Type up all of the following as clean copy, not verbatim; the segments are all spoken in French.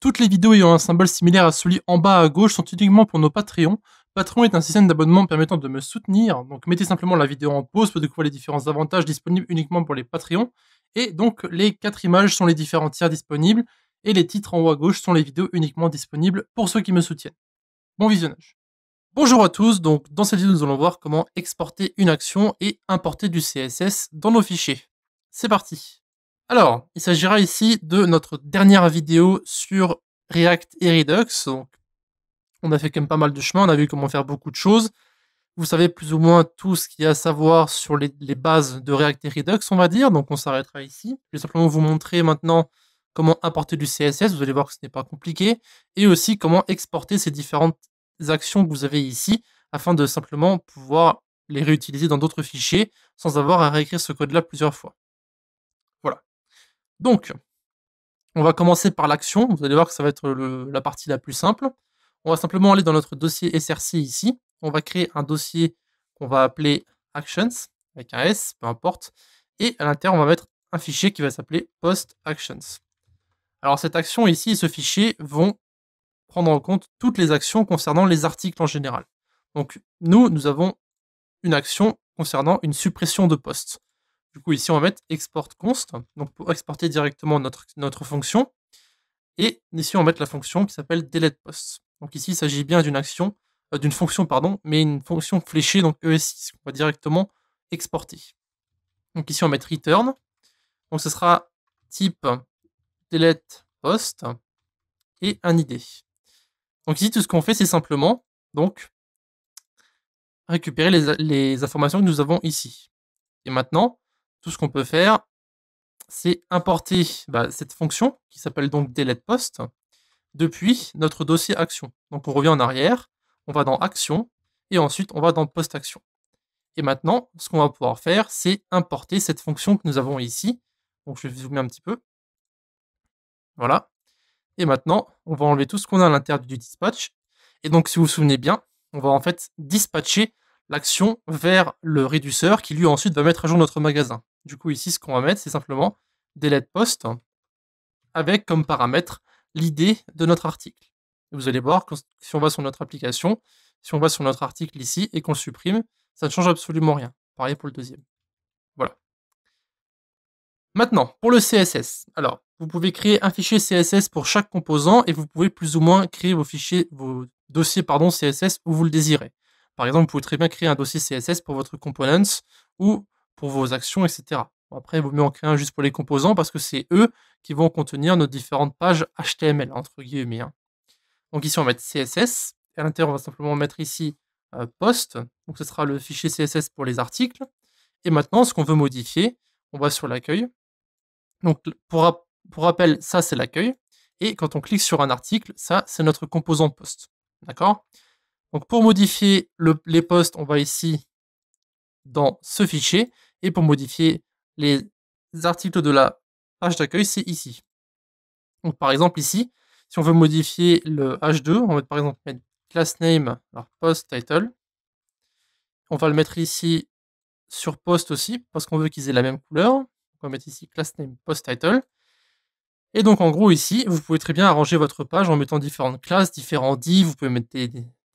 toutes les vidéos ayant un symbole similaire à celui en bas à gauche sont uniquement pour nos Patreons. Patreon est un système d'abonnement permettant de me soutenir, donc mettez simplement la vidéo en pause pour découvrir les différents avantages disponibles uniquement pour les Patreons. Et donc les 4 images sont les différents tiers disponibles, et les titres en haut à gauche sont les vidéos uniquement disponibles pour ceux qui me soutiennent. Bon visionnage. Bonjour à tous, donc dans cette vidéo nous allons voir comment exporter une action et importer du CSS dans nos fichiers. C'est parti. Alors, il s'agira ici de notre dernière vidéo sur React et Redux. Donc, on a fait quand même pas mal de chemin, on a vu comment faire beaucoup de choses. Vous savez plus ou moins tout ce qu'il y a à savoir sur les bases de React et Redux, on va dire. Donc, on s'arrêtera ici. Je vais simplement vous montrer maintenant comment importer du CSS. Vous allez voir que ce n'est pas compliqué. Et aussi comment exporter ces différentes actions que vous avez ici afin de simplement pouvoir les réutiliser dans d'autres fichiers sans avoir à réécrire ce code-là plusieurs fois. Voilà. Donc, on va commencer par l'action. Vous allez voir que ça va être la partie la plus simple. On va simplement aller dans notre dossier src ici. On va créer un dossier qu'on va appeler actions, avec un S, peu importe. Et à l'intérieur, on va mettre un fichier qui va s'appeler post actions. Alors cette action ici et ce fichier vont prendre en compte toutes les actions concernant les articles en général. Donc nous avons une action concernant une suppression de post. Du coup, ici, on va mettre export const, donc pour exporter directement notre fonction. Et ici, on va mettre la fonction qui s'appelle delete post. Donc ici, il s'agit bien d'une action, d'une fonction, pardon, mais une fonction fléchée, donc ES6, qu'on va directement exporter. Donc ici, on va mettre return. Donc ce sera type delete post et un ID. Donc ici, tout ce qu'on fait, c'est simplement donc récupérer les informations que nous avons ici. Et maintenant, tout ce qu'on peut faire, c'est importer cette fonction qui s'appelle donc delete post depuis notre dossier action. Donc on revient en arrière, on va dans action et ensuite on va dans post action. Et maintenant, ce qu'on va pouvoir faire, c'est importer cette fonction que nous avons ici. Donc je vais zoomer un petit peu. Voilà. Et maintenant, on va enlever tout ce qu'on a à l'intérieur du dispatch. Et donc si vous vous souvenez bien, on va en fait dispatcher l'action vers le réduceur qui lui ensuite va mettre à jour notre magasin. Du coup ici ce qu'on va mettre c'est simplement delete post avec comme paramètre l'id de notre article. Et vous allez voir que si on va sur notre application, si on va sur notre article ici et qu'on le supprime, ça ne change absolument rien. Pareil pour le deuxième. Voilà. Maintenant, pour le CSS. Alors, vous pouvez créer un fichier CSS pour chaque composant et vous pouvez plus ou moins créer vos dossiers CSS où vous le désirez. Par exemple, vous pouvez très bien créer un dossier CSS pour votre components ou pour vos actions, etc. Bon, après, il vaut mieux en créer un juste pour les composants parce que c'est eux qui vont contenir nos différentes pages HTML, entre guillemets. Donc ici, on va mettre CSS. Et à l'intérieur, on va simplement mettre ici post. Donc ce sera le fichier CSS pour les articles. Et maintenant, ce qu'on veut modifier, on va sur l'accueil. Donc pour rappel, ça c'est l'accueil. Et quand on clique sur un article, ça c'est notre composant post. D'accord? Donc pour modifier les posts, on va ici dans ce fichier. Et pour modifier les articles de la page d'accueil, c'est ici. Donc par exemple ici, si on veut modifier le H2, on va par exemple mettre class name, alors post title. On va le mettre ici sur post aussi, parce qu'on veut qu'ils aient la même couleur. On va mettre ici class name post title. Et donc en gros ici, vous pouvez très bien arranger votre page en mettant différentes classes, différents divs, vous pouvez mettre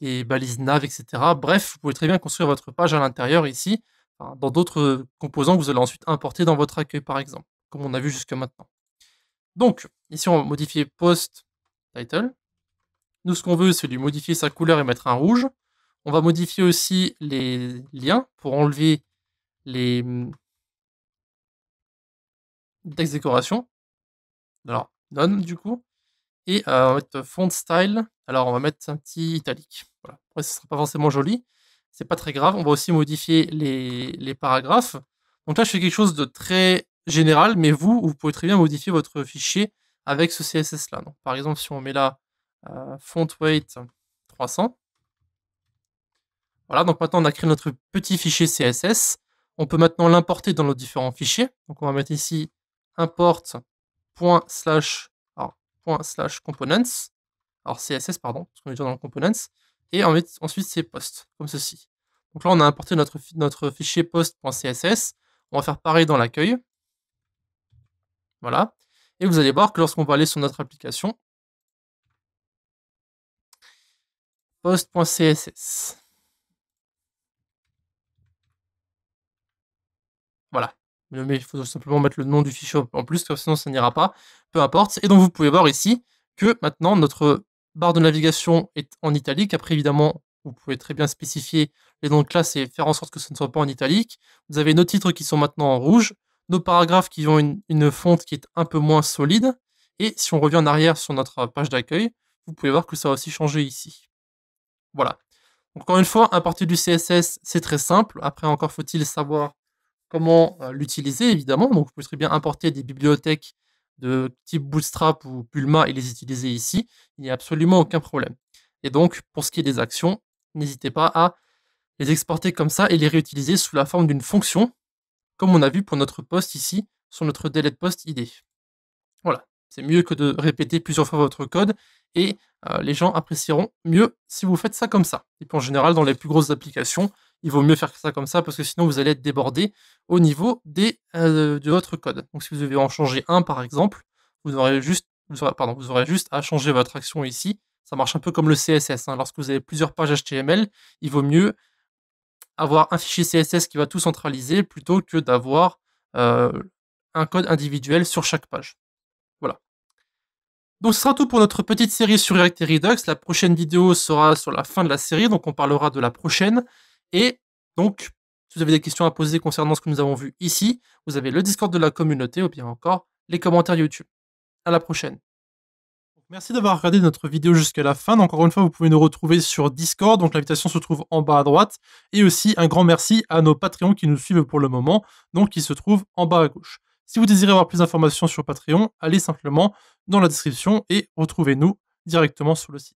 des balises nav, etc. Bref, vous pouvez très bien construire votre page à l'intérieur ici, dans d'autres composants que vous allez ensuite importer dans votre accueil par exemple, comme on a vu jusqu'à maintenant. Donc, ici on va modifier post title. Nous ce qu'on veut c'est lui modifier sa couleur et mettre un rouge. On va modifier aussi les liens pour enlever les textes décoration. Alors, none du coup. Et on va mettre font style. Alors, on va mettre un petit italique. Voilà. Après, ce ne sera pas forcément joli. C'est pas très grave. On va aussi modifier les paragraphes. Donc là, je fais quelque chose de très général, mais vous pouvez très bien modifier votre fichier avec ce CSS là. Donc, par exemple, si on met là font weight 300. Voilà, donc maintenant on a créé notre petit fichier CSS. On peut maintenant l'importer dans nos différents fichiers. Donc on va mettre ici import ./components, alors CSS pardon, parce qu'on est déjà dans le components, et ensuite c'est post, comme ceci. Donc là on a importé notre fichier post.css, on va faire pareil dans l'accueil. Voilà, et vous allez voir que lorsqu'on va aller sur notre application, post.css. Voilà. Mais il faut simplement mettre le nom du fichier en plus, sinon ça n'ira pas. Peu importe. Et donc vous pouvez voir ici que maintenant notre barre de navigation est en italique. Après évidemment, vous pouvez très bien spécifier les noms de classe et faire en sorte que ce ne soit pas en italique. Vous avez nos titres qui sont maintenant en rouge, nos paragraphes qui ont une fonte qui est un peu moins solide. Et si on revient en arrière sur notre page d'accueil, vous pouvez voir que ça a aussi changé ici. Voilà. Encore une fois, importer du CSS, c'est très simple. Après, encore faut-il savoir comment l'utiliser, évidemment. Donc, vous pouvez très bien importer des bibliothèques de type Bootstrap ou Bulma et les utiliser ici. Il n'y a absolument aucun problème. Et donc, pour ce qui est des actions, n'hésitez pas à les exporter comme ça et les réutiliser sous la forme d'une fonction, comme on a vu pour notre post ici, sur notre delete post ID. Voilà, c'est mieux que de répéter plusieurs fois votre code et les gens apprécieront mieux si vous faites ça comme ça. Et puis en général, dans les plus grosses applications, il vaut mieux faire ça comme ça parce que sinon vous allez être débordé au niveau de votre code. Donc si vous devez en changer un par exemple, vous aurez juste à changer votre action ici. Ça marche un peu comme le CSS. Hein. Lorsque vous avez plusieurs pages HTML, il vaut mieux avoir un fichier CSS qui va tout centraliser plutôt que d'avoir un code individuel sur chaque page. Voilà. Donc ce sera tout pour notre petite série sur React et Redux. La prochaine vidéo sera sur la fin de la série, donc on parlera de la prochaine. Et donc, si vous avez des questions à poser concernant ce que nous avons vu ici, vous avez le Discord de la communauté ou bien encore les commentaires YouTube. À la prochaine. Merci d'avoir regardé notre vidéo jusqu'à la fin. Encore une fois, vous pouvez nous retrouver sur Discord, donc l'invitation se trouve en bas à droite. Et aussi un grand merci à nos Patreons qui nous suivent pour le moment, donc qui se trouvent en bas à gauche. Si vous désirez avoir plus d'informations sur Patreon, allez simplement dans la description et retrouvez-nous directement sur le site.